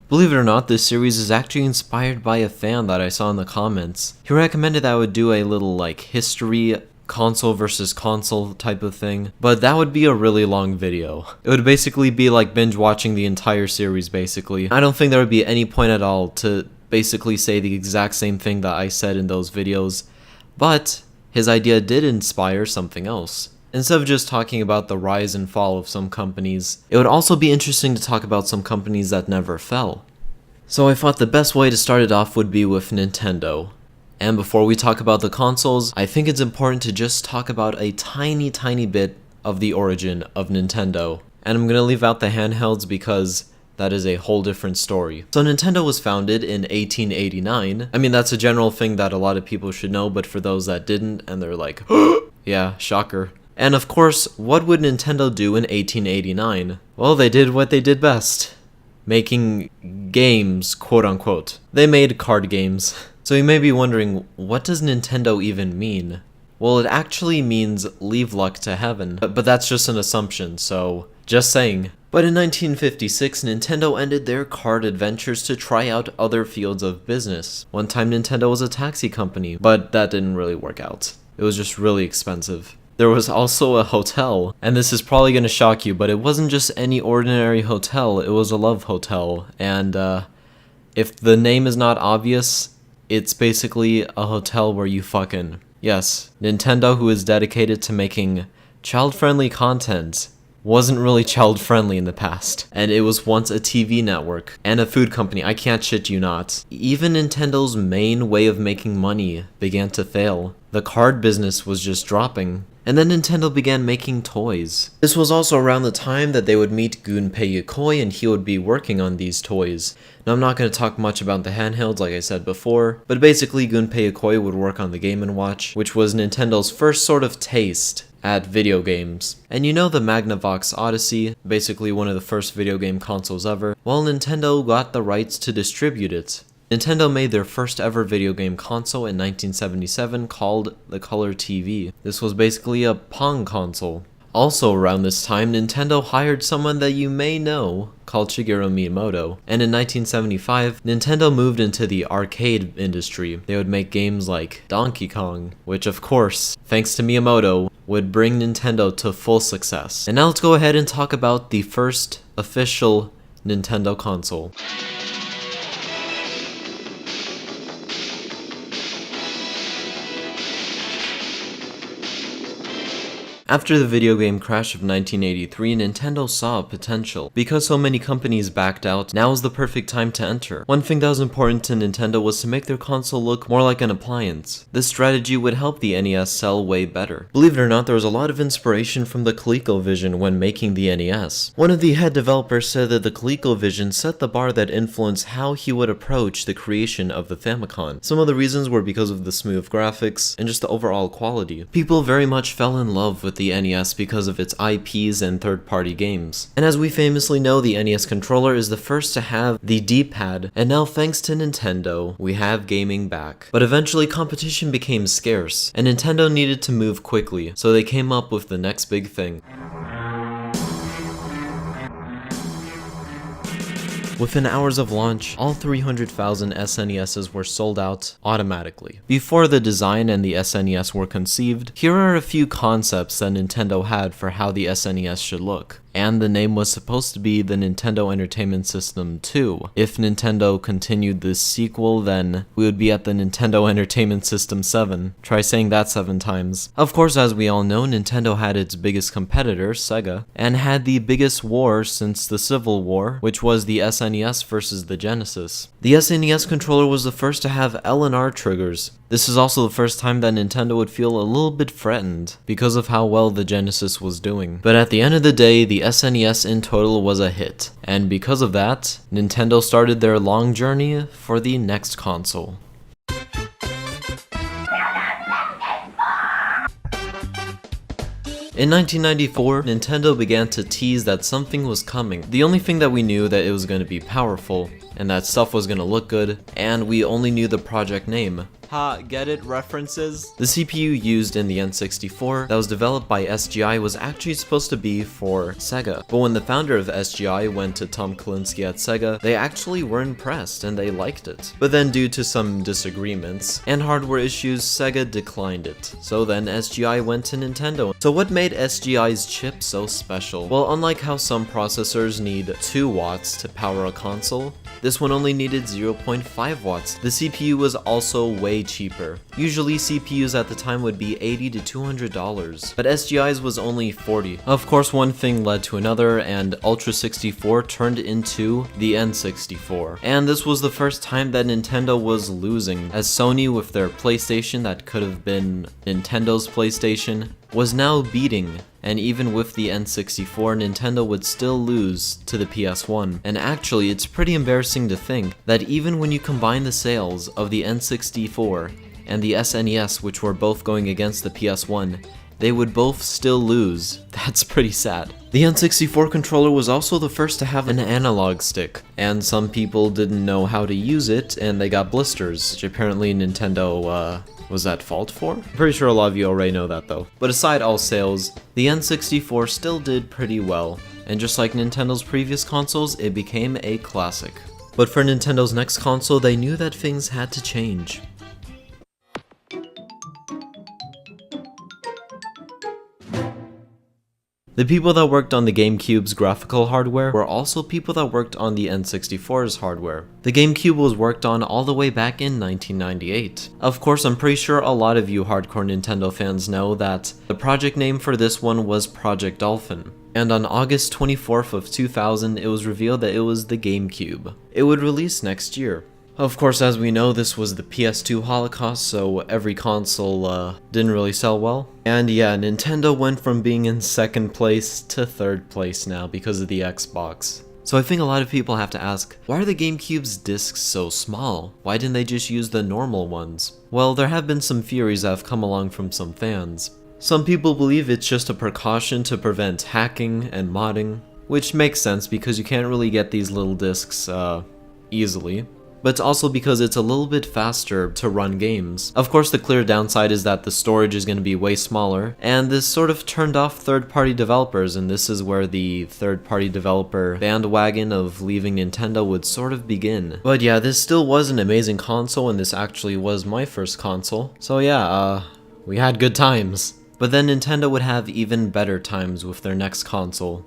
Believe it or not, this series is actually inspired by a fan that I saw in the comments. He recommended that I would do a little like history console versus console type of thing, but that would be a really long video. It would basically be like binge watching the entire series basically. I don't think there would be any point at all to basically say the exact same thing that I said in those videos, but his idea did inspire something else. Instead of just talking about the rise and fall of some companies, it would also be interesting to talk about some companies that never fell. So I thought the best way to start it off would be with Nintendo. And before we talk about the consoles, I think it's important to just talk about a tiny bit of the origin of Nintendo. And I'm gonna leave out the handhelds because that is a whole different story. So Nintendo was founded in 1889. I mean, that's a general thing that a lot of people should know, but for those that didn't, and they're like, yeah, shocker. And of course, what would Nintendo do in 1889? Well, they did what they did best. Making games, quote unquote. They made card games. So you may be wondering, what does Nintendo even mean? Well, it actually means leave luck to heaven, but that's just an assumption, so just saying. But in 1956, Nintendo ended their card adventures to try out other fields of business. One time Nintendo was a taxi company, but that didn't really work out. It was just really expensive. There was also a hotel, and this is probably going to shock you, but it wasn't just any ordinary hotel, it was a love hotel, and if the name is not obvious, it's basically a hotel where you fucking. Yes, Nintendo, who is dedicated to making child-friendly content, wasn't really child-friendly in the past. And it was once a TV network and a food company, I can't shit you not. Even Nintendo's main way of making money began to fail. The card business was just dropping. And then Nintendo began making toys. This was also around the time that they would meet Gunpei Yokoi and he would be working on these toys. Now I'm not going to talk much about the handhelds like I said before, but basically Gunpei Yokoi would work on the Game & Watch, which was Nintendo's first sort of taste at video games. And you know the Magnavox Odyssey, basically one of the first video game consoles ever? Well, Nintendo got the rights to distribute it. Nintendo made their first ever video game console in 1977 called the Color TV. This was basically a Pong console. Also around this time, Nintendo hired someone that you may know called Shigeru Miyamoto. And in 1975, Nintendo moved into the arcade industry. They would make games like Donkey Kong, which of course, thanks to Miyamoto, would bring Nintendo to full success. And now let's go ahead and talk about the first official Nintendo console. After the video game crash of 1983, Nintendo saw potential. Because so many companies backed out, now is the perfect time to enter. One thing that was important to Nintendo was to make their console look more like an appliance. This strategy would help the NES sell way better. Believe it or not, there was a lot of inspiration from the ColecoVision when making the NES. One of the head developers said that the ColecoVision set the bar that influenced how he would approach the creation of the Famicom. Some of the reasons were because of the smooth graphics and just the overall quality. People very much fell in love with the NES because of its IPs and third-party games. And as we famously know, the NES controller is the first to have the D-pad, and now thanks to Nintendo, we have gaming back. But eventually competition became scarce, and Nintendo needed to move quickly, so they came up with the next big thing. Within hours of launch, all 300,000 SNESs were sold out automatically. Before the design and the SNES were conceived, here are a few concepts that Nintendo had for how the SNES should look. And the name was supposed to be the Nintendo Entertainment System 2. If Nintendo continued this sequel, then we would be at the Nintendo Entertainment System 7. Try saying that 7 times. Of course, as we all know, Nintendo had its biggest competitor, Sega, and had the biggest war since the Civil War, which was the SNES versus the Genesis. The SNES controller was the first to have L and R triggers. This is also the first time that Nintendo would feel a little bit threatened because of how well the Genesis was doing. But at the end of the day, the SNES in total was a hit, and because of that, Nintendo started their long journey for the next console. In 1994, Nintendo began to tease that something was coming. The only thing that we knew that it was going to be powerful, and that stuff was going to look good, and we only knew the project name. Ha, get it? References? The CPU used in the N64 that was developed by SGI was actually supposed to be for Sega, but when the founder of SGI went to Tom Kalinske at Sega, they actually were impressed and they liked it. But then due to some disagreements and hardware issues, Sega declined it. So then SGI went to Nintendo. So what made SGI's chip so special? Well, unlike how some processors need 2 watts to power a console, this one only needed 0.5 watts. The CPU was also way cheaper. Usually CPUs at the time would be $80 to $200, but SGI's was only $40. Of course, one thing led to another, and Ultra 64 turned into the N64. And this was the first time that Nintendo was losing, as Sony with their PlayStation that could have been Nintendo's PlayStation was now beating, and even with the N64, Nintendo would still lose to the PS1. And actually, it's pretty embarrassing to think that even when you combine the sales of the N64 and the SNES, which were both going against the PS1, they would both still lose. That's pretty sad. The N64 controller was also the first to have an analog stick, and some people didn't know how to use it, and they got blisters, which apparently Nintendo, was at fault for? I'm pretty sure a lot of you already know that though. But aside all sales, the N64 still did pretty well, and just like Nintendo's previous consoles, it became a classic. But for Nintendo's next console, they knew that things had to change. The people that worked on the GameCube's graphical hardware were also people that worked on the N64's hardware. The GameCube was worked on all the way back in 1998. Of course, I'm pretty sure a lot of you hardcore Nintendo fans know that the project name for this one was Project Dolphin. And on August 24th of 2000, it was revealed that it was the GameCube. It would release next year. Of course, as we know, this was the PS2 Holocaust, so every console didn't really sell well. And yeah, Nintendo went from being in second place to third place now because of the Xbox. So I think a lot of people have to ask, why are the GameCube's discs so small? Why didn't they just use the normal ones? Well, there have been some theories that have come along from some fans. Some people believe it's just a precaution to prevent hacking and modding, which makes sense because you can't really get these little discs easily. But it's also because it's a little bit faster to run games. Of course, the clear downside is that the storage is going to be way smaller, and this sort of turned off third-party developers, and this is where the third-party developer bandwagon of leaving Nintendo would sort of begin. But yeah, this still was an amazing console, and this actually was my first console. So yeah, we had good times. But then Nintendo would have even better times with their next console.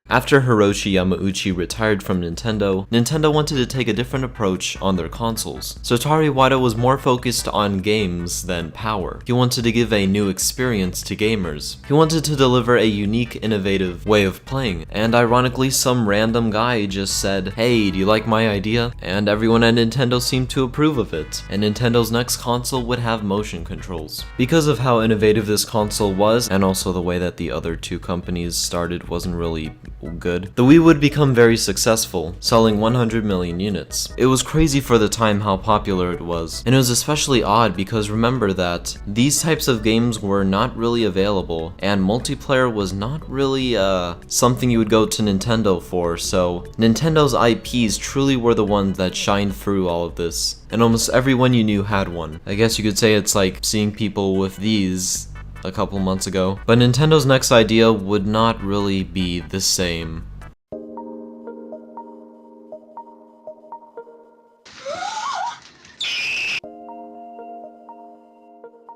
After Hiroshi Yamauchi retired from Nintendo, Nintendo wanted to take a different approach on their consoles. Satoru Iwata was more focused on games than power. He wanted to give a new experience to gamers. He wanted to deliver a unique, innovative way of playing, and ironically, some random guy just said, "Hey, do you like my idea?" And everyone at Nintendo seemed to approve of it, and Nintendo's next console would have motion controls. Because of how innovative this console was, and also the way that the other two companies started wasn't really good, the Wii would become very successful, selling 100 million units. It was crazy for the time how popular it was, and it was especially odd because remember that these types of games were not really available, and multiplayer was not really something you would go to Nintendo for, so Nintendo's IPs truly were the ones that shined through all of this, and almost everyone you knew had one. I guess you could say it's like seeing people with these a couple months ago. But Nintendo's next idea would not really be the same.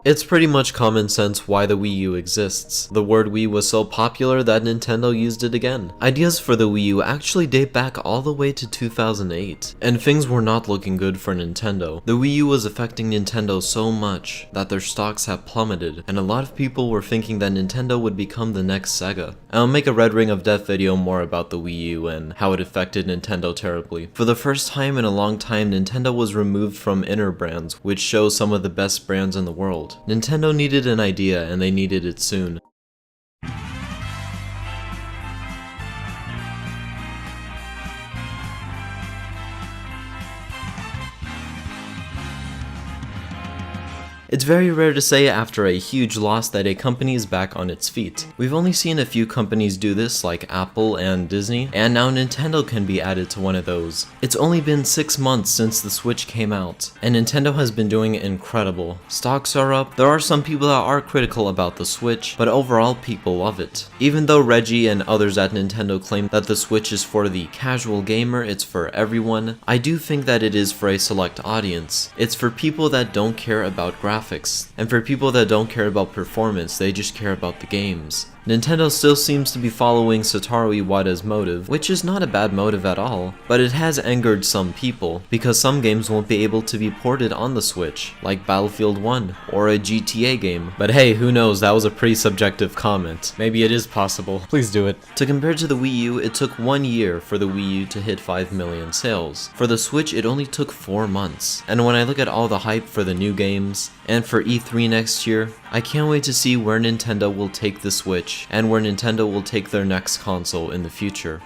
It's pretty much common sense why the Wii U exists. The word Wii was so popular that Nintendo used it again. Ideas for the Wii U actually date back all the way to 2008, and things were not looking good for Nintendo. The Wii U was affecting Nintendo so much that their stocks have plummeted, and a lot of people were thinking that Nintendo would become the next Sega. I'll make a Red Ring of Death video more about the Wii U and how it affected Nintendo terribly. For the first time in a long time, Nintendo was removed from Inner Brands, which show some of the best brands in the world. Nintendo needed an idea, and they needed it soon. It's very rare to say after a huge loss that a company is back on its feet. We've only seen a few companies do this, like Apple and Disney, and now Nintendo can be added to one of those. It's only been 6 months since the Switch came out, and Nintendo has been doing incredible. Stocks are up, there are some people that are critical about the Switch, but overall people love it. Even though Reggie and others at Nintendo claim that the Switch is for the casual gamer, it's for everyone, I do think that it is for a select audience. It's for people that don't care about graphics, and for people that don't care about performance, they just care about the games. Nintendo still seems to be following Satoru Iwata's motive, which is not a bad motive at all, but it has angered some people, because some games won't be able to be ported on the Switch, like Battlefield 1, or a GTA game. But hey, who knows, that was a pretty subjective comment. Maybe it is possible. Please do it. To compare to the Wii U, it took 1 year for the Wii U to hit 5 million sales. For the Switch, it only took 4 months. And when I look at all the hype for the new games, and for E3 next year, I can't wait to see where Nintendo will take the Switch, and where Nintendo will take their next console in the future.